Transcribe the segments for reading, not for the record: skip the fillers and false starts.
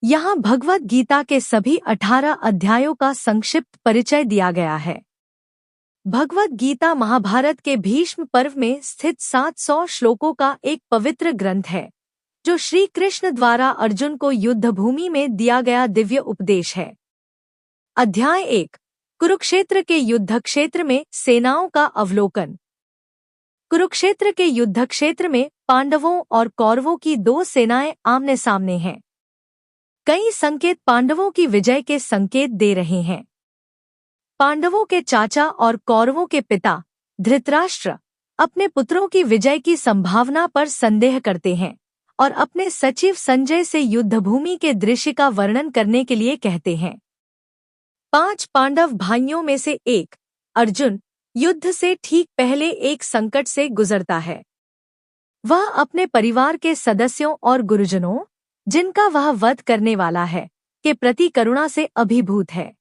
यहाँ भगवद गीता के सभी 18 अध्यायों का संक्षिप्त परिचय दिया गया है। भगवद गीता महाभारत के भीष्म पर्व में स्थित 700 श्लोकों का एक पवित्र ग्रंथ है, जो श्री कृष्ण द्वारा अर्जुन को युद्ध भूमि में दिया गया दिव्य उपदेश है। अध्याय 1, कुरुक्षेत्र के युद्ध क्षेत्र में सेनाओं का अवलोकन। कुरुक्षेत्र के युद्ध क्षेत्र में पांडवों और कौरवों की दो सेनाएं आमने सामने हैं। कई संकेत पांडवों की विजय के संकेत दे रहे हैं। पांडवों के चाचा और कौरवों के पिता धृतराष्ट्र अपने पुत्रों की विजय की संभावना पर संदेह करते हैं और अपने सचिव संजय से युद्धभूमि के दृश्य का वर्णन करने के लिए कहते हैं। 5 पांडव भाइयों में से एक अर्जुन युद्ध से ठीक पहले एक संकट से गुजरता है। वह अपने परिवार के सदस्यों और गुरुजनों, जिनका वह वध करने वाला है, के प्रति करुणा से अभिभूत है।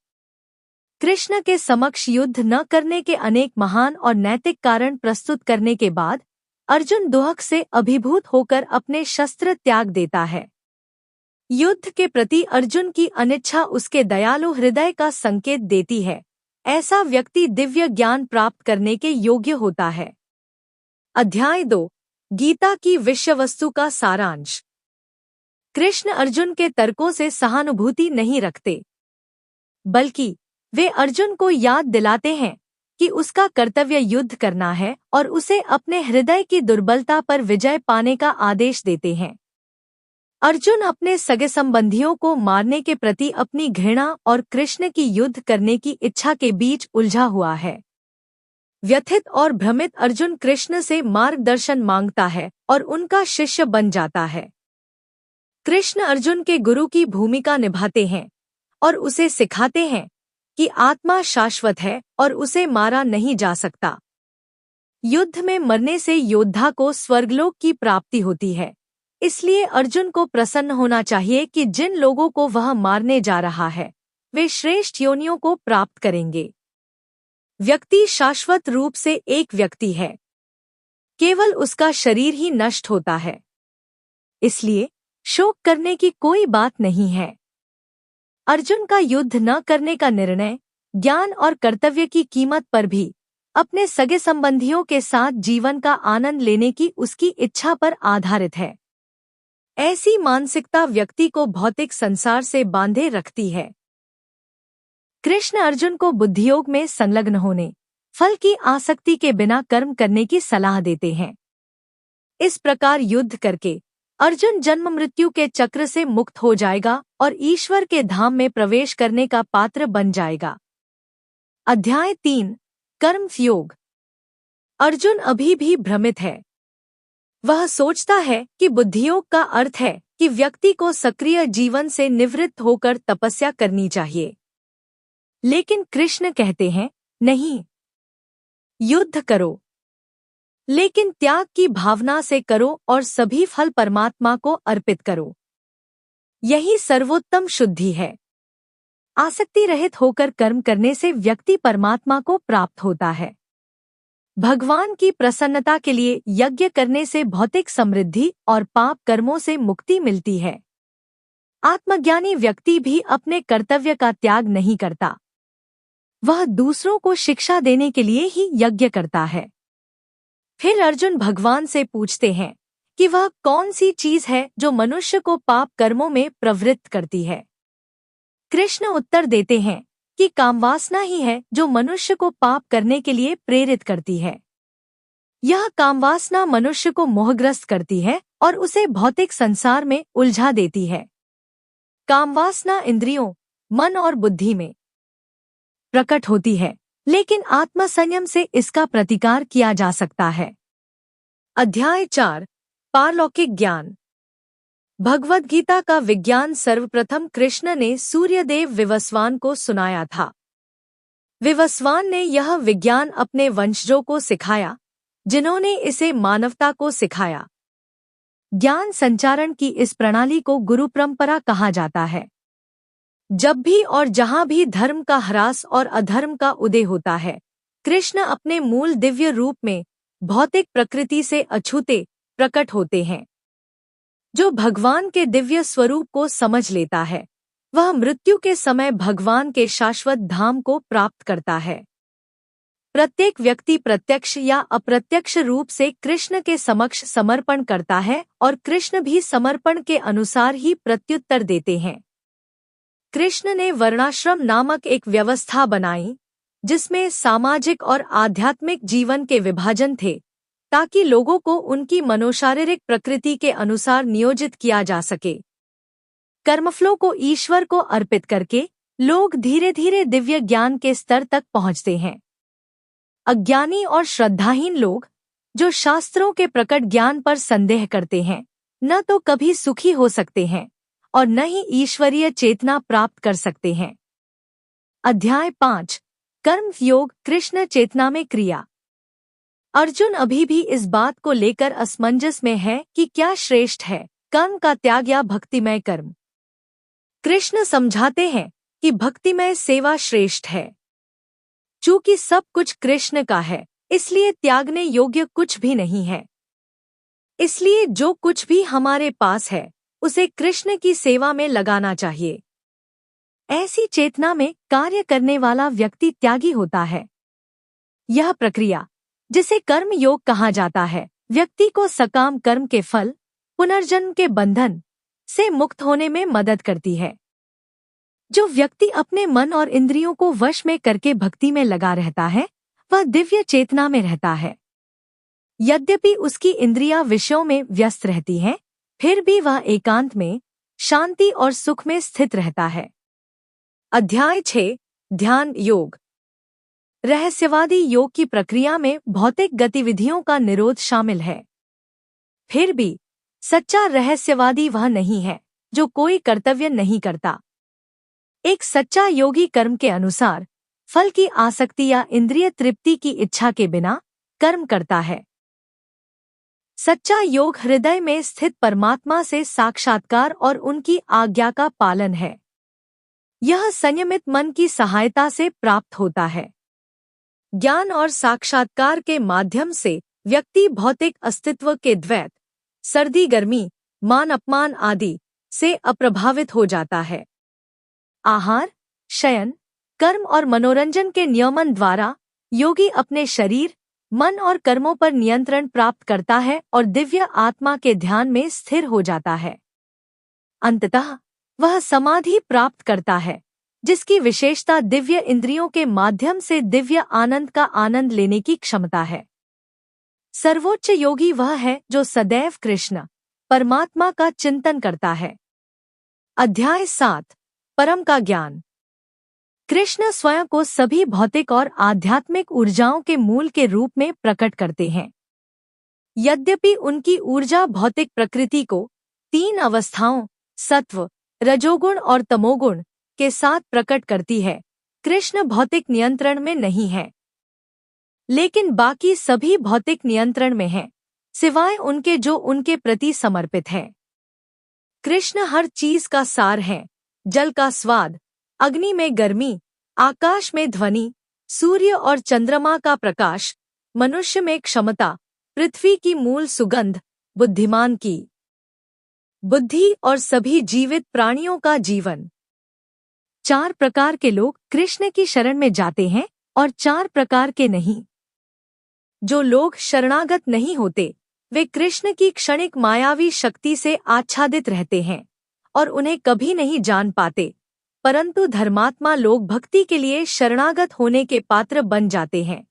कृष्ण के समक्ष युद्ध न करने के अनेक महान और नैतिक कारण प्रस्तुत करने के बाद अर्जुन दुहक से अभिभूत होकर अपने शस्त्र त्याग देता है। युद्ध के प्रति अर्जुन की अनिच्छा उसके दयालु हृदय का संकेत देती है। ऐसा व्यक्ति दिव्य ज्ञान प्राप्त करने के योग्य होता है। अध्याय 2, गीता की विषय वस्तु का सारांश। कृष्ण अर्जुन के तर्कों से सहानुभूति नहीं रखते, बल्कि वे अर्जुन को याद दिलाते हैं कि उसका कर्तव्य युद्ध करना है और उसे अपने हृदय की दुर्बलता पर विजय पाने का आदेश देते हैं। अर्जुन अपने सगे संबंधियों को मारने के प्रति अपनी घृणा और कृष्ण की युद्ध करने की इच्छा के बीच उलझा हुआ है। व्यथित और भ्रमित अर्जुन कृष्ण से मार्गदर्शन मांगता है और उनका शिष्य बन जाता है। कृष्ण अर्जुन के गुरु की भूमिका निभाते हैं और उसे सिखाते हैं कि आत्मा शाश्वत है और उसे मारा नहीं जा सकता। युद्ध में मरने से योद्धा को स्वर्गलोक की प्राप्ति होती है, इसलिए अर्जुन को प्रसन्न होना चाहिए कि जिन लोगों को वह मारने जा रहा है, वे श्रेष्ठ योनियों को प्राप्त करेंगे। व्यक्ति शाश्वत रूप से एक व्यक्ति है, केवल उसका शरीर ही नष्ट होता है, इसलिए शोक करने की कोई बात नहीं है। अर्जुन का युद्ध न करने का निर्णय ज्ञान और कर्तव्य की कीमत पर भी अपने सगे संबंधियों के साथ जीवन का आनंद लेने की उसकी इच्छा पर आधारित है। ऐसी मानसिकता व्यक्ति को भौतिक संसार से बांधे रखती है। कृष्ण अर्जुन को बुद्धियोग में संलग्न होने, फल की आसक्ति के बिना कर्म करने की सलाह देते हैं। इस प्रकार युद्ध करके अर्जुन जन्म मृत्यु के चक्र से मुक्त हो जाएगा और ईश्वर के धाम में प्रवेश करने का पात्र बन जाएगा। अध्याय 3, कर्म योग। अर्जुन अभी भी भ्रमित है। वह सोचता है कि बुद्धियोग का अर्थ है कि व्यक्ति को सक्रिय जीवन से निवृत्त होकर तपस्या करनी चाहिए। लेकिन कृष्ण कहते हैं, नहीं, युद्ध करो, लेकिन त्याग की भावना से करो और सभी फल परमात्मा को अर्पित करो। यही सर्वोत्तम शुद्धि है। आसक्ति रहित होकर कर्म करने से व्यक्ति परमात्मा को प्राप्त होता है। भगवान की प्रसन्नता के लिए यज्ञ करने से भौतिक समृद्धि और पाप कर्मों से मुक्ति मिलती है। आत्मज्ञानी व्यक्ति भी अपने कर्तव्य का त्याग नहीं करता। वह दूसरों को शिक्षा देने के लिए ही यज्ञ करता है। फिर अर्जुन भगवान से पूछते हैं कि वह कौन सी चीज है जो मनुष्य को पाप कर्मों में प्रवृत्त करती है। कृष्ण उत्तर देते हैं कि कामवासना ही है जो मनुष्य को पाप करने के लिए प्रेरित करती है। यह कामवासना मनुष्य को मोहग्रस्त करती है और उसे भौतिक संसार में उलझा देती है। कामवासना इंद्रियों, मन और बुद्धि में प्रकट होती है, लेकिन आत्मसंयम से इसका प्रतिकार किया जा सकता है। अध्याय 4, पारलौकिक ज्ञान। भगवद गीता का विज्ञान सर्वप्रथम कृष्ण ने सूर्यदेव विवस्वान को सुनाया था। विवस्वान ने यह विज्ञान अपने वंशजों को सिखाया, जिन्होंने इसे मानवता को सिखाया। ज्ञान संचारण की इस प्रणाली को गुरु परंपरा कहा जाता है। जब भी और जहां भी धर्म का ह्रास और अधर्म का उदय होता है, कृष्ण अपने मूल दिव्य रूप में भौतिक प्रकृति से अछूते प्रकट होते हैं। जो भगवान के दिव्य स्वरूप को समझ लेता है वह मृत्यु के समय भगवान के शाश्वत धाम को प्राप्त करता है। प्रत्येक व्यक्ति प्रत्यक्ष या अप्रत्यक्ष रूप से कृष्ण के समक्ष समर्पण करता है और कृष्ण भी समर्पण के अनुसार ही प्रत्युत्तर देते हैं। कृष्ण ने वर्णाश्रम नामक एक व्यवस्था बनाई जिसमें सामाजिक और आध्यात्मिक जीवन के विभाजन थे ताकि लोगों को उनकी मनोशारीरिक प्रकृति के अनुसार नियोजित किया जा सके। कर्मफलों को ईश्वर को अर्पित करके लोग धीरे धीरे दिव्य ज्ञान के स्तर तक पहुंचते हैं। अज्ञानी और श्रद्धाहीन लोग जो शास्त्रों के प्रकट ज्ञान पर संदेह करते हैं न तो कभी सुखी हो सकते हैं और न ही ईश्वरीय चेतना प्राप्त कर सकते हैं। अध्याय 5 कर्म योग कृष्ण चेतना में क्रिया। अर्जुन अभी भी इस बात को लेकर असमंजस में है कि क्या श्रेष्ठ है, कर्म का त्याग या भक्तिमय कर्म। कृष्ण समझाते हैं कि भक्तिमय सेवा श्रेष्ठ है। चूंकि सब कुछ कृष्ण का है इसलिए त्यागने योग्य कुछ भी नहीं है। इसलिए जो कुछ भी हमारे पास है उसे कृष्ण की सेवा में लगाना चाहिए। ऐसी चेतना में कार्य करने वाला व्यक्ति त्यागी होता है। यह प्रक्रिया जिसे कर्म योग कहा जाता है व्यक्ति को सकाम कर्म के फल पुनर्जन्म के बंधन से मुक्त होने में मदद करती है। जो व्यक्ति अपने मन और इंद्रियों को वश में करके भक्ति में लगा रहता है वह दिव्य चेतना में रहता है। यद्यपि उसकी इंद्रियां विषयों में व्यस्त रहती हैं, फिर भी वह एकांत में शांति और सुख में स्थित रहता है। अध्याय 6 ध्यान योग। रहस्यवादी योग की प्रक्रिया में भौतिक गतिविधियों का निरोध शामिल है। फिर भी सच्चा रहस्यवादी वह नहीं है जो कोई कर्तव्य नहीं करता। एक सच्चा योगी कर्म के अनुसार फल की आसक्ति या इंद्रिय तृप्ति की इच्छा के बिना कर्म करता है। सच्चा योग हृदय में स्थित परमात्मा से साक्षात्कार और उनकी आज्ञा का पालन है। यह संयमित मन की सहायता से प्राप्त होता है। ज्ञान और साक्षात्कार के माध्यम से व्यक्ति भौतिक अस्तित्व के द्वैत, सर्दी गर्मी, मान अपमान आदि से अप्रभावित हो जाता है। आहार, शयन, कर्म और मनोरंजन के नियमन द्वारा योगी अपने शरीर, मन और कर्मों पर नियंत्रण प्राप्त करता है और दिव्य आत्मा के ध्यान में स्थिर हो जाता है। अंततः वह समाधि प्राप्त करता है जिसकी विशेषता दिव्य इंद्रियों के माध्यम से दिव्य आनंद का आनंद लेने की क्षमता है। सर्वोच्च योगी वह है जो सदैव कृष्ण परमात्मा का चिंतन करता है। अध्याय 7 परम का ज्ञान। कृष्ण स्वयं को सभी भौतिक और आध्यात्मिक ऊर्जाओं के मूल के रूप में प्रकट करते हैं। यद्यपि उनकी ऊर्जा भौतिक प्रकृति को 3 अवस्थाओं सत्व, रजोगुण और तमोगुण के साथ प्रकट करती है, कृष्ण भौतिक नियंत्रण में नहीं है, लेकिन बाकी सभी भौतिक नियंत्रण में हैं, सिवाय उनके जो उनके प्रति समर्पित है। कृष्ण हर चीज का सार है। जल का स्वाद, अग्नि में गर्मी, आकाश में ध्वनि, सूर्य और चंद्रमा का प्रकाश, मनुष्य में क्षमता, पृथ्वी की मूल सुगंध, बुद्धिमान की बुद्धि और सभी जीवित प्राणियों का जीवन। 4 प्रकार के लोग कृष्ण की शरण में जाते हैं और 4 प्रकार के नहीं। जो लोग शरणागत नहीं होते वे कृष्ण की क्षणिक मायावी शक्ति से आच्छादित रहते हैं और उन्हें कभी नहीं जान पाते, परंतु धर्मात्मा लोग भक्ति के लिए शरणागत होने के पात्र बन जाते हैं।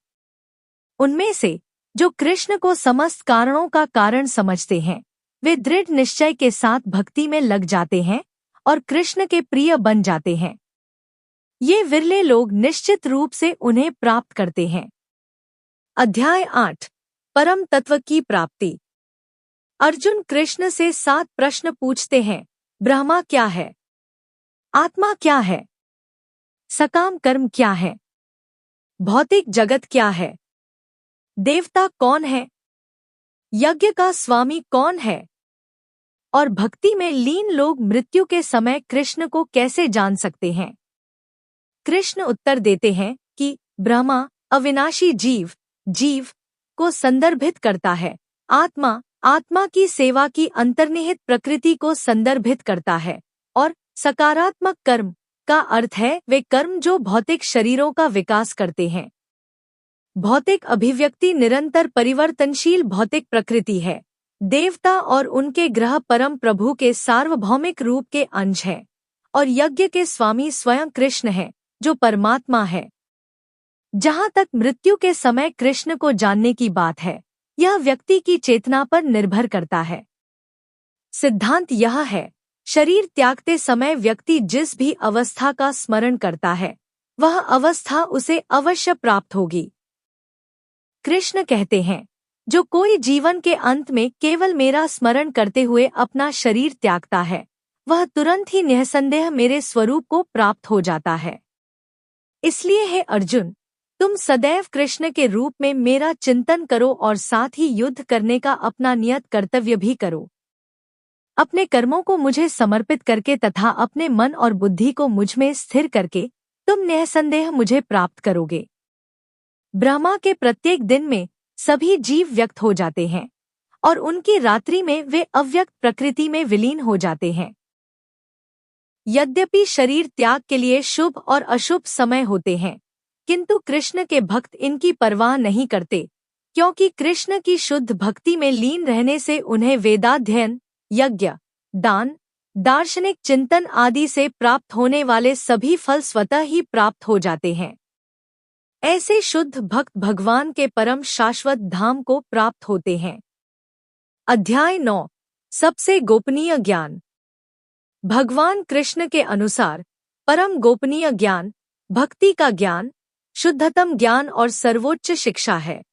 उनमें से जो कृष्ण को समस्त कारणों का कारण समझते हैं वे दृढ़ निश्चय के साथ भक्ति में लग जाते हैं और कृष्ण के प्रिय बन जाते हैं। ये विरले लोग निश्चित रूप से उन्हें प्राप्त करते हैं। अध्याय 8 परम तत्व की प्राप्ति। अर्जुन कृष्ण से 7 प्रश्न पूछते हैं। ब्रह्मा क्या है? आत्मा क्या है? सकाम कर्म क्या है? भौतिक जगत क्या है? देवता कौन है? यज्ञ का स्वामी कौन है? और भक्ति में लीन लोग मृत्यु के समय कृष्ण को कैसे जान सकते हैं? कृष्ण उत्तर देते हैं कि ब्रह्मा अविनाशी जीव को संदर्भित करता है, आत्मा आत्मा की सेवा की अंतर्निहित प्रकृति को संदर्भित करता है और सकारात्मक कर्म का अर्थ है वे कर्म जो भौतिक शरीरों का विकास करते हैं। भौतिक अभिव्यक्ति निरंतर परिवर्तनशील भौतिक प्रकृति है। देवता और उनके ग्रह परम प्रभु के सार्वभौमिक रूप के अंश हैं और यज्ञ के स्वामी स्वयं कृष्ण हैं, जो परमात्मा है। जहाँ तक मृत्यु के समय कृष्ण को जानने की बात है, यह व्यक्ति की चेतना पर निर्भर करता है। सिद्धांत यह है, शरीर त्यागते समय व्यक्ति जिस भी अवस्था का स्मरण करता है, वह अवस्था उसे अवश्य प्राप्त होगी। कृष्ण कहते हैं, जो कोई जीवन के अंत में केवल मेरा स्मरण करते हुए अपना शरीर त्यागता है, वह तुरंत ही निःसंदेह मेरे स्वरूप को प्राप्त हो जाता है। इसलिए हे अर्जुन, तुम सदैव कृष्ण के रूप में मेरा चिंतन करो और साथ ही युद्ध करने का अपना नियत कर्तव्य भी करो। अपने कर्मों को मुझे समर्पित करके तथा अपने मन और बुद्धि को मुझ में स्थिर करके तुम निःसंदेह मुझे प्राप्त करोगे। ब्रह्मा के प्रत्येक दिन में सभी जीव व्यक्त हो जाते हैं और उनकी रात्रि में वे अव्यक्त प्रकृति में विलीन हो जाते हैं। यद्यपि शरीर त्याग के लिए शुभ और अशुभ समय होते हैं, किंतु कृष्ण के भक्त इनकी परवाह नहीं करते, क्योंकि कृष्ण की शुद्ध भक्ति में लीन रहने से उन्हें वेदाध्ययन, यज्ञ, दान, दार्शनिक चिंतन आदि से प्राप्त होने वाले सभी फल स्वतः ही प्राप्त हो जाते हैं। ऐसे शुद्ध भक्त भगवान के परम शाश्वत धाम को प्राप्त होते हैं। अध्याय 9 सबसे गोपनीय ज्ञान। भगवान कृष्ण के अनुसार परम गोपनीय ज्ञान भक्ति का ज्ञान, शुद्धतम ज्ञान और सर्वोच्च शिक्षा है।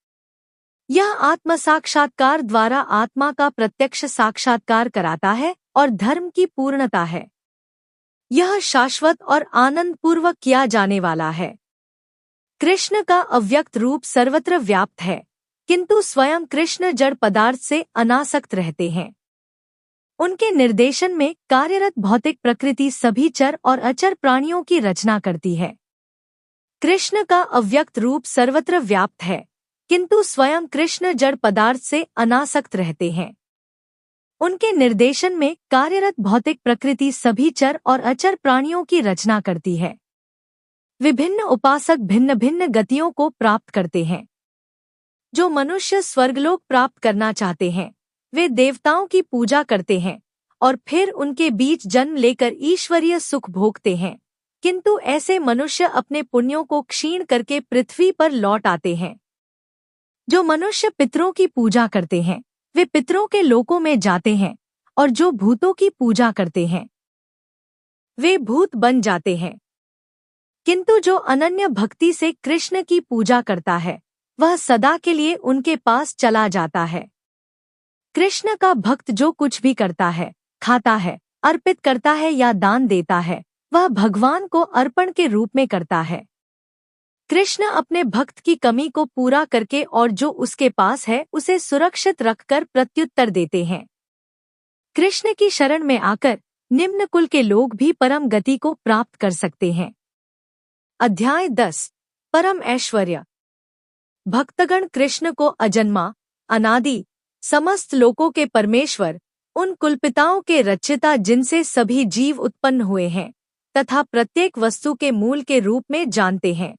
यह आत्म साक्षात्कार द्वारा आत्मा का प्रत्यक्ष साक्षात्कार कराता है और धर्म की पूर्णता है। यह शाश्वत और आनंद पूर्वक किया जाने वाला है। कृष्ण का अव्यक्त रूप सर्वत्र व्याप्त है, किंतु स्वयं कृष्ण जड़ पदार्थ से अनासक्त रहते हैं। उनके निर्देशन में कार्यरत भौतिक प्रकृति सभी चर और अचर प्राणियों की रचना करती है। कृष्ण का अव्यक्त रूप सर्वत्र व्याप्त है, किंतु स्वयं कृष्ण जड़ पदार्थ से अनासक्त रहते हैं। उनके निर्देशन में कार्यरत भौतिक प्रकृति सभी चर और अचर प्राणियों की रचना करती है। विभिन्न उपासक भिन्न भिन्न गतियों को प्राप्त करते हैं। जो मनुष्य स्वर्गलोक प्राप्त करना चाहते हैं, वे देवताओं की पूजा करते हैं और फिर उनके बीच जन्म लेकर ईश्वरीय सुख भोगते हैं, किंतु ऐसे मनुष्य अपने पुण्यों को क्षीण करके पृथ्वी पर लौट आते हैं। जो मनुष्य पितरों की पूजा करते हैं, वे पितरों के लोकों में जाते हैं, और जो भूतों की पूजा करते हैं, वे भूत बन जाते हैं। किंतु जो अनन्य भक्ति से कृष्ण की पूजा करता है, वह सदा के लिए उनके पास चला जाता है। कृष्ण का भक्त जो कुछ भी करता है, खाता है, अर्पित करता है या दान देता है, वह भगवान को अर्पण के रूप में करता है। कृष्ण अपने भक्त की कमी को पूरा करके और जो उसके पास है उसे सुरक्षित रखकर प्रत्युत्तर देते हैं। कृष्ण की शरण में आकर निम्न कुल के लोग भी परम गति को प्राप्त कर सकते हैं। अध्याय 10 परम ऐश्वर्य। भक्तगण कृष्ण को अजन्मा, अनादि, समस्त लोकों के परमेश्वर, उन कुलपिताओं के रचिता जिनसे सभी जीव उत्पन्न हुए हैं, तथा प्रत्येक वस्तु के मूल के रूप में जानते हैं।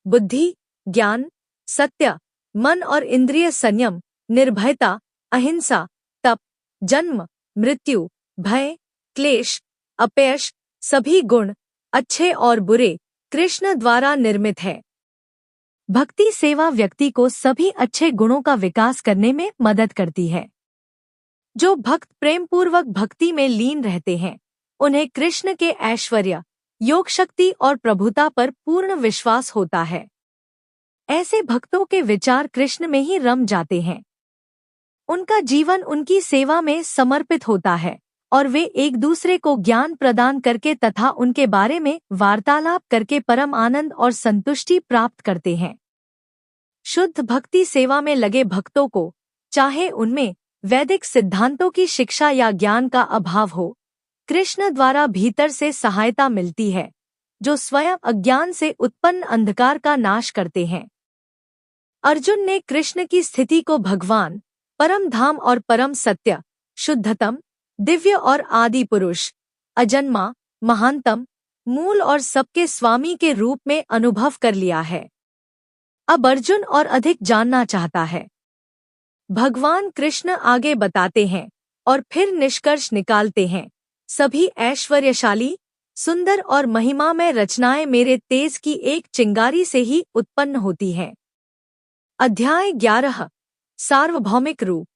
बुद्धि, ज्ञान, सत्य, मन और इंद्रिय संयम, निर्भयता, अहिंसा, तप, जन्म, मृत्यु, भय, क्लेश, अपयश, सभी गुण, अच्छे और बुरे, कृष्ण द्वारा निर्मित है। भक्ति सेवा व्यक्ति को सभी अच्छे गुणों का विकास करने में मदद करती है। जो भक्त प्रेमपूर्वक भक्ति में लीन रहते हैं, उन्हें कृष्ण के ऐश्वर्य, योग शक्ति और प्रभुता पर पूर्ण विश्वास होता है। ऐसे भक्तों के विचार कृष्ण में ही रम जाते हैं। उनका जीवन उनकी सेवा में समर्पित होता है और वे एक दूसरे को ज्ञान प्रदान करके तथा उनके बारे में वार्तालाप करके परम आनंद और संतुष्टि प्राप्त करते हैं। शुद्ध भक्ति सेवा में लगे भक्तों को, चाहे उनमें वैदिक सिद्धांतों की शिक्षा या ज्ञान का अभाव हो, कृष्ण द्वारा भीतर से सहायता मिलती है, जो स्वयं अज्ञान से उत्पन्न अंधकार का नाश करते हैं। अर्जुन ने कृष्ण की स्थिति को भगवान परम धाम और परम सत्य, शुद्धतम, दिव्य और आदि पुरुष, अजन्मा, महानतम, मूल और सबके स्वामी के रूप में अनुभव कर लिया है। अब अर्जुन और अधिक जानना चाहता है। भगवान कृष्ण आगे बताते हैं और फिर निष्कर्ष निकालते हैं। सभी ऐश्वर्यशाली, सुंदर और महिमामय रचनाएं मेरे तेज की एक चिंगारी से ही उत्पन्न होती हैं। अध्याय 11, सार्वभौमिक रूप।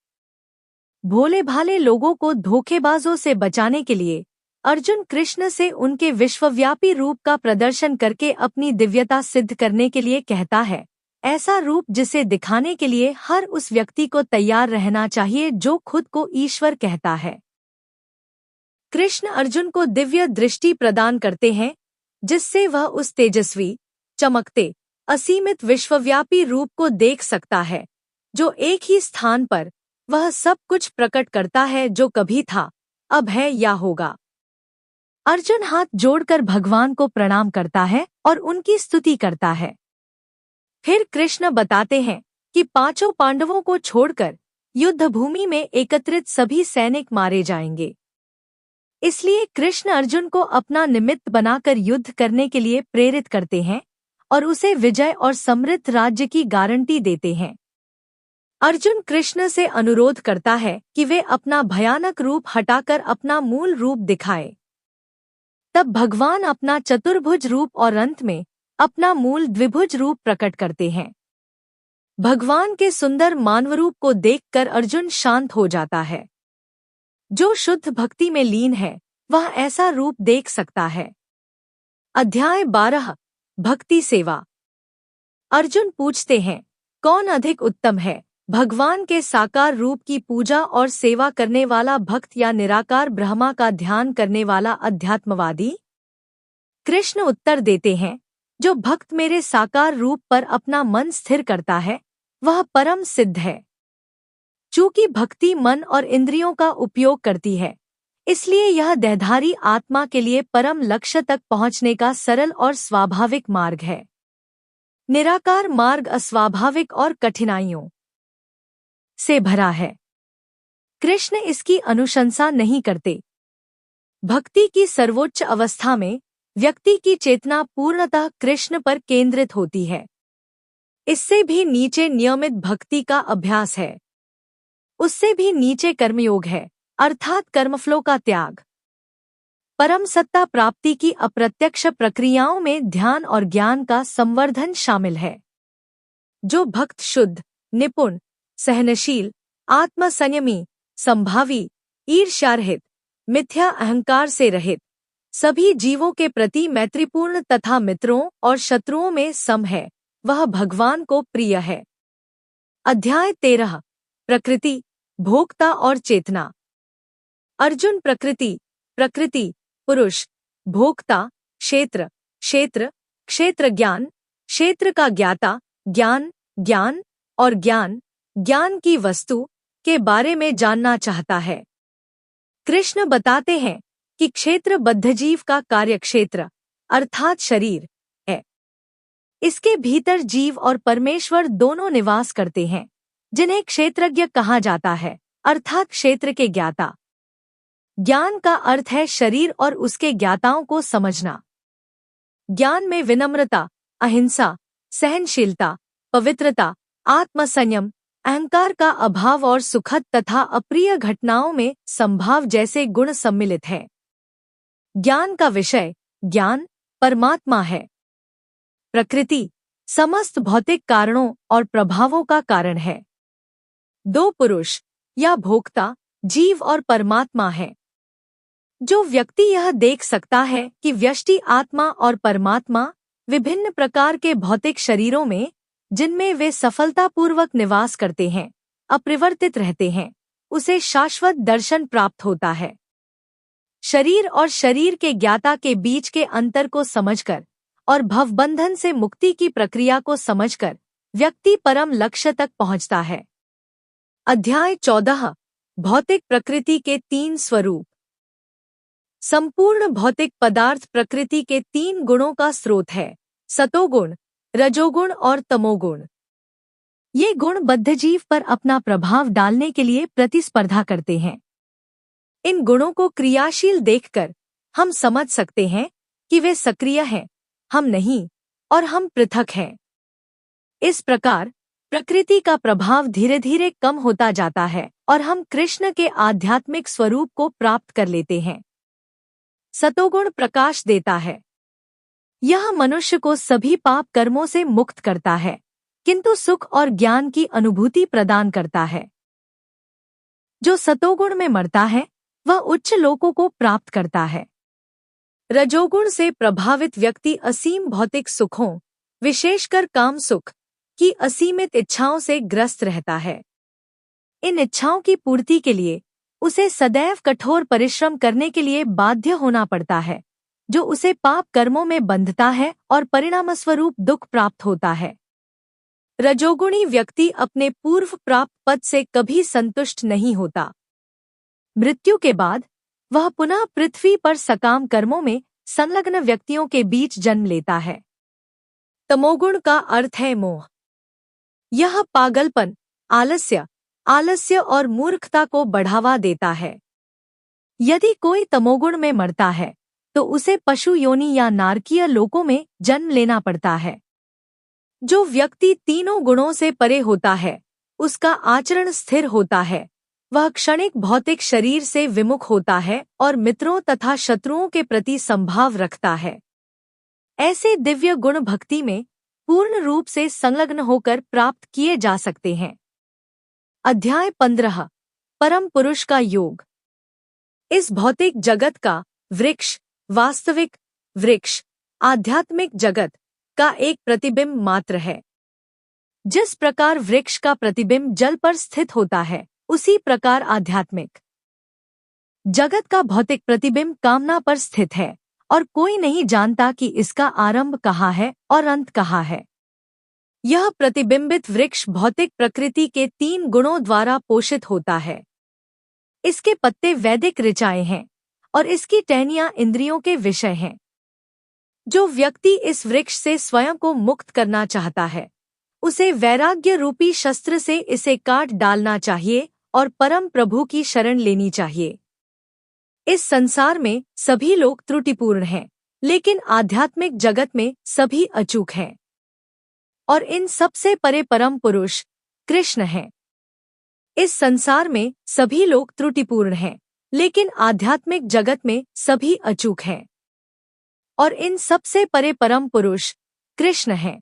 भोले भाले लोगों को धोखेबाजों से बचाने के लिए अर्जुन कृष्ण से उनके विश्वव्यापी रूप का प्रदर्शन करके अपनी दिव्यता सिद्ध करने के लिए कहता है। ऐसा रूप जिसे दिखाने के लिए हर उस व्यक्ति को तैयार रहना चाहिए जो खुद को ईश्वर कहता है। कृष्ण अर्जुन को दिव्य दृष्टि प्रदान करते हैं जिससे वह उस तेजस्वी, चमकते, असीमित विश्वव्यापी रूप को देख सकता है जो एक ही स्थान पर वह सब कुछ प्रकट करता है जो कभी था, अब है या होगा। अर्जुन हाथ जोड़कर भगवान को प्रणाम करता है और उनकी स्तुति करता है। फिर कृष्ण बताते हैं कि पांचों पांडवों को छोड़कर युद्धभूमि में एकत्रित सभी सैनिक मारे जाएंगे। इसलिए कृष्ण अर्जुन को अपना निमित्त बनाकर युद्ध करने के लिए प्रेरित करते हैं और उसे विजय और समृद्ध राज्य की गारंटी देते हैं। अर्जुन कृष्ण से अनुरोध करता है कि वे अपना भयानक रूप हटाकर अपना मूल रूप दिखाए। तब भगवान अपना चतुर्भुज रूप और अंत में अपना मूल द्विभुज रूप प्रकट करते हैं। भगवान के सुंदर मानवरूप को देखकर अर्जुन शांत हो जाता है। जो शुद्ध भक्ति में लीन है वह ऐसा रूप देख सकता है। अध्याय 12, भक्ति सेवा। अर्जुन पूछते हैं, कौन अधिक उत्तम है, भगवान के साकार रूप की पूजा और सेवा करने वाला भक्त या निराकार ब्रह्मा का ध्यान करने वाला अध्यात्मवादी? कृष्ण उत्तर देते हैं, जो भक्त मेरे साकार रूप पर अपना मन स्थिर करता है वह परम सिद्ध है। चूंकि भक्ति मन और इंद्रियों का उपयोग करती है, इसलिए यह देहधारी आत्मा के लिए परम लक्ष्य तक पहुंचने का सरल और स्वाभाविक मार्ग है। निराकार मार्ग अस्वाभाविक और कठिनाइयों से भरा है। कृष्ण इसकी अनुशंसा नहीं करते। भक्ति की सर्वोच्च अवस्था में व्यक्ति की चेतना पूर्णतः कृष्ण पर केंद्रित होती है। इससे भी नीचे नियमित भक्ति का अभ्यास है। उससे भी नीचे कर्मयोग है, अर्थात कर्मफलों का त्याग। परम सत्ता प्राप्ति की अप्रत्यक्ष प्रक्रियाओं में ध्यान और ज्ञान का संवर्धन शामिल है। जो भक्त शुद्ध, निपुण, सहनशील, आत्मसंयमी, संभावी, ईर्ष्यारहित, मिथ्या अहंकार से रहित, सभी जीवों के प्रति मैत्रीपूर्ण तथा मित्रों और शत्रुओं में सम है, वह भगवान को प्रिय है। अध्याय 13, प्रकृति, भोक्ता और चेतना। अर्जुन प्रकृति, पुरुष, भोक्ता, क्षेत्र, क्षेत्र ज्ञान, क्षेत्र का ज्ञाता, ज्ञान और ज्ञान की वस्तु के बारे में जानना चाहता है। कृष्ण बताते हैं कि क्षेत्र बद्धजीव का कार्य क्षेत्र अर्थात शरीर है। इसके भीतर जीव और परमेश्वर दोनों निवास करते हैं, जिन्हें क्षेत्रज्ञ कहा जाता है, अर्थात क्षेत्र के ज्ञाता। ज्ञान का अर्थ है शरीर और उसके ज्ञाताओं को समझना। ज्ञान में विनम्रता, अहिंसा, सहनशीलता, पवित्रता, आत्मसंयम, अहंकार का अभाव और सुखद तथा अप्रिय घटनाओं में संभाव जैसे गुण सम्मिलित हैं। ज्ञान का विषय ज्ञान परमात्मा है। प्रकृति समस्त भौतिक कारणों और प्रभावों का कारण है। दो पुरुष या भोक्ता जीव और परमात्मा है। जो व्यक्ति यह देख सकता है कि व्यष्टि आत्मा और परमात्मा विभिन्न प्रकार के भौतिक शरीरों में, जिनमें वे सफलतापूर्वक निवास करते हैं, अपरिवर्तित रहते हैं, उसे शाश्वत दर्शन प्राप्त होता है। शरीर और शरीर के ज्ञाता के बीच के अंतर को समझकर और भवबंधन से मुक्ति की प्रक्रिया को समझकर व्यक्ति परम लक्ष्य तक पहुंचता है। अध्याय 14, भौतिक प्रकृति के 3 स्वरूप। संपूर्ण भौतिक पदार्थ प्रकृति के 3 गुणों का स्रोत है, सतोगुण, रजोगुण और तमोगुण। ये गुण बद्धजीव पर अपना प्रभाव डालने के लिए प्रतिस्पर्धा करते हैं। इन गुणों को क्रियाशील देखकर हम समझ सकते हैं कि वे सक्रिय हैं, हम नहीं, और हम पृथक हैं। इस प्रकार प्रकृति का प्रभाव धीरे धीरे कम होता जाता है और हम कृष्ण के आध्यात्मिक स्वरूप को प्राप्त कर लेते हैं। सतोगुण प्रकाश देता है। यह मनुष्य को सभी पाप कर्मों से मुक्त करता है, किंतु सुख और ज्ञान की अनुभूति प्रदान करता है। जो सतोगुण में मरता है वह उच्च लोकों को प्राप्त करता है। रजोगुण से प्रभावित व्यक्ति असीम भौतिक सुखों, विशेषकर काम सुख की असीमित इच्छाओं से ग्रस्त रहता है। इन इच्छाओं की पूर्ति के लिए उसे सदैव कठोर परिश्रम करने के लिए बाध्य होना पड़ता है, जो उसे पाप कर्मों में बंधता है और परिणामस्वरूप दुख प्राप्त होता है। रजोगुणी व्यक्ति अपने पूर्व प्राप्त पद से कभी संतुष्ट नहीं होता। मृत्यु के बाद वह पुनः पृथ्वी पर सकाम कर्मों में संलग्न व्यक्तियों के बीच जन्म लेता है। तमोगुण का अर्थ है मोह। यह पागलपन, आलस्य और मूर्खता को बढ़ावा देता है। यदि कोई तमोगुण में मरता है तो उसे पशु योनि या नारकीय लोकों में जन्म लेना पड़ता है। जो व्यक्ति तीनों गुणों से परे होता है उसका आचरण स्थिर होता है, वह क्षणिक भौतिक शरीर से विमुख होता है और मित्रों तथा शत्रुओं के प्रति संभाव रखता है। ऐसे दिव्य गुण भक्ति में पूर्ण रूप से संलग्न होकर प्राप्त किए जा सकते हैं। अध्याय 15 परम पुरुष का योग। इस भौतिक जगत का वृक्ष, वास्तविक वृक्ष, आध्यात्मिक जगत का एक प्रतिबिंब मात्र है। जिस प्रकार वृक्ष का प्रतिबिंब जल पर स्थित होता है, उसी प्रकार आध्यात्मिक जगत का भौतिक प्रतिबिंब कामना पर स्थित है और कोई नहीं जानता कि इसका आरंभ कहाँ है और अंत कहाँ है। यह प्रतिबिंबित वृक्ष भौतिक प्रकृति के 3 गुणों द्वारा पोषित होता है। इसके पत्ते वैदिक ऋचाएं हैं और इसकी टहनियां इंद्रियों के विषय हैं। जो व्यक्ति इस वृक्ष से स्वयं को मुक्त करना चाहता है, उसे वैराग्य रूपी शस्त्र से इसे काट डालना चाहिए और परम प्रभु की शरण लेनी चाहिए। इस संसार में सभी लोग त्रुटिपूर्ण हैं, लेकिन आध्यात्मिक जगत में सभी अचूक हैं और इन सबसे परे परम पुरुष कृष्ण हैं। इस संसार में सभी लोग त्रुटिपूर्ण हैं, लेकिन आध्यात्मिक जगत में सभी अचूक हैं और इन सबसे परे परम पुरुष कृष्ण हैं।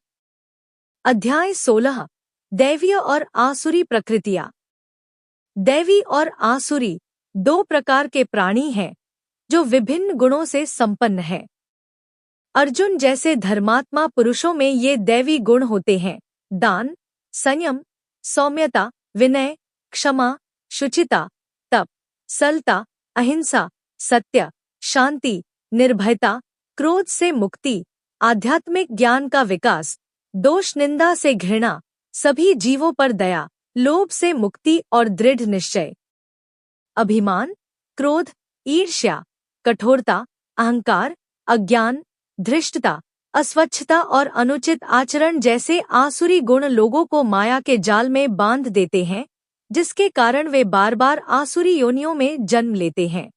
अध्याय 16 दैवीय और आसुरी प्रकृतियाँ। दैवी और आसुरी 2 प्रकार के प्राणी हैं जो विभिन्न गुणों से संपन्न हैं। अर्जुन जैसे धर्मात्मा पुरुषों में ये दैवी गुण होते हैं: दान, संयम, सौम्यता, विनय, क्षमा, शुचिता, तप, सरलता, अहिंसा, सत्य, शांति, निर्भयता, क्रोध से मुक्ति, आध्यात्मिक ज्ञान का विकास, दोष निंदा से घृणा, सभी जीवों पर दया, लोभ से मुक्ति और दृढ़ निश्चय। अभिमान, क्रोध, ईर्ष्या, कठोरता, अहंकार, अज्ञान, धृष्टता, अस्वच्छता और अनुचित आचरण जैसे आसुरी गुण लोगों को माया के जाल में बांध देते हैं, जिसके कारण वे बार बार आसुरी योनियों में जन्म लेते हैं।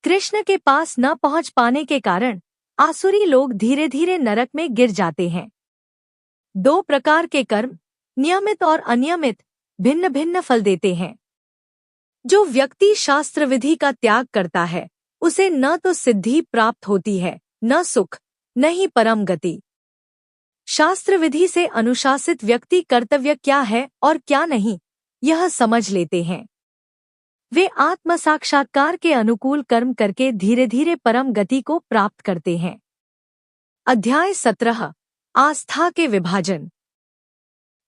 कृष्ण के पास न पहुंच पाने के कारण आसुरी लोग धीरे धीरे नरक में गिर जाते हैं। 2 प्रकार के कर्म, नियमित और अनियमित, भिन्न भिन्न फल देते हैं। जो व्यक्ति शास्त्र विधि का त्याग करता है, उसे न तो सिद्धि प्राप्त होती है, न सुख, न ही परम गति। शास्त्र विधि से अनुशासित व्यक्ति कर्तव्य क्या है और क्या नहीं, यह समझ लेते हैं। वे आत्म साक्षात्कार के अनुकूल कर्म करके धीरे धीरे परम गति को प्राप्त करते हैं। अध्याय 17 आस्था के विभाजन।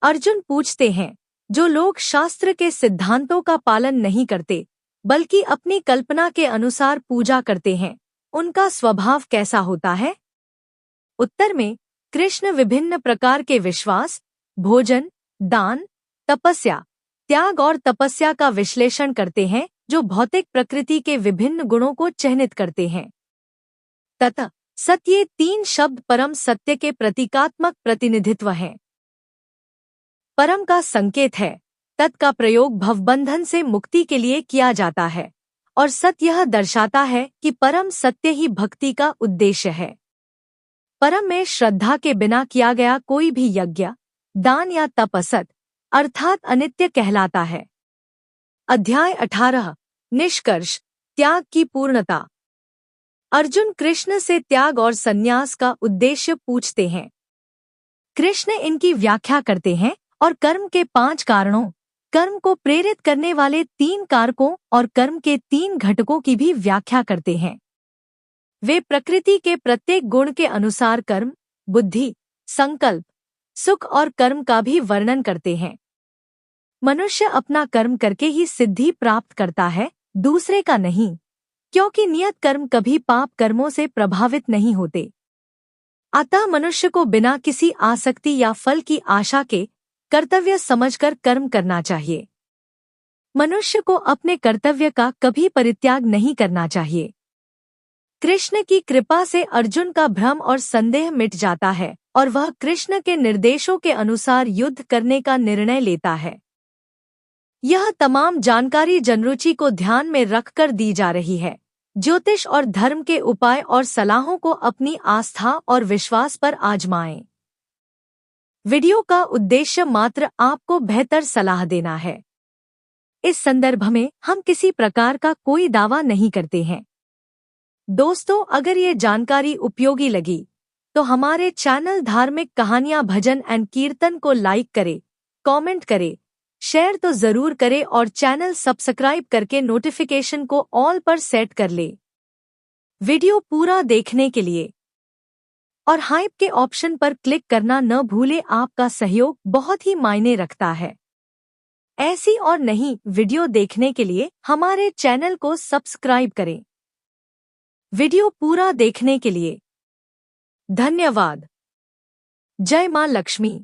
अर्जुन पूछते हैं, जो लोग शास्त्र के सिद्धांतों का पालन नहीं करते बल्कि अपनी कल्पना के अनुसार पूजा करते हैं, उनका स्वभाव कैसा होता है? उत्तर में कृष्ण विभिन्न प्रकार के विश्वास, भोजन, दान, तपस्या, त्याग और तपस्या का विश्लेषण करते हैं, जो भौतिक प्रकृति के विभिन्न गुणों को चिह्नित करते हैं। तथा सत्य, ये 3 शब्द परम सत्य के प्रतीकात्मक प्रतिनिधित्व हैं। परम का संकेत है। तत् का प्रयोग भवबंधन से मुक्ति के लिए किया जाता है और सत्य यह दर्शाता है कि परम सत्य ही भक्ति का उद्देश्य है। परम में श्रद्धा के बिना किया गया कोई भी यज्ञ, दान या तप असत अर्थात अनित्य कहलाता है। अध्याय 18 निष्कर्ष त्याग की पूर्णता। अर्जुन कृष्ण से त्याग और संन्यास का उद्देश्य पूछते हैं। कृष्ण इनकी व्याख्या करते हैं और कर्म के 5 कारणों, कर्म को प्रेरित करने वाले 3 कारकों और कर्म के 3 घटकों की भी व्याख्या करते हैं। वे प्रकृति के प्रत्येक गुण के अनुसार कर्म, बुद्धि, संकल्प, सुख और कर्म का भी वर्णन करते हैं। मनुष्य अपना कर्म करके ही सिद्धि प्राप्त करता है, दूसरे का नहीं, क्योंकि नियत कर्म कभी पाप कर्मों से प्रभावित नहीं होते। अतः मनुष्य को बिना किसी आसक्ति या फल की आशा के कर्तव्य समझकर कर्म करना चाहिए। मनुष्य को अपने कर्तव्य का कभी परित्याग नहीं करना चाहिए। कृष्ण की कृपा से अर्जुन का भ्रम और संदेह मिट जाता है और वह कृष्ण के निर्देशों के अनुसार युद्ध करने का निर्णय लेता है। यह तमाम जानकारी जनरुचि को ध्यान में रखकर दी जा रही है। ज्योतिष और धर्म के उपाय और सलाहों को अपनी आस्था और विश्वास पर आजमाएं। वीडियो का उद्देश्य मात्र आपको बेहतर सलाह देना है। इस संदर्भ में हम किसी प्रकार का कोई दावा नहीं करते हैं। दोस्तों, अगर ये जानकारी उपयोगी लगी तो हमारे चैनल धार्मिक कहानियां भजन एंड कीर्तन को लाइक करें, कमेंट करें, शेयर तो जरूर करें और चैनल सब्सक्राइब करके नोटिफिकेशन को ऑल पर सेट कर ले। वीडियो पूरा देखने के लिए और हाइप के ऑप्शन पर क्लिक करना न भूले, आपका सहयोग बहुत ही मायने रखता है। ऐसी और नई वीडियो देखने के लिए हमारे चैनल को सब्सक्राइब करें। वीडियो पूरा देखने के लिए धन्यवाद। जय मां लक्ष्मी।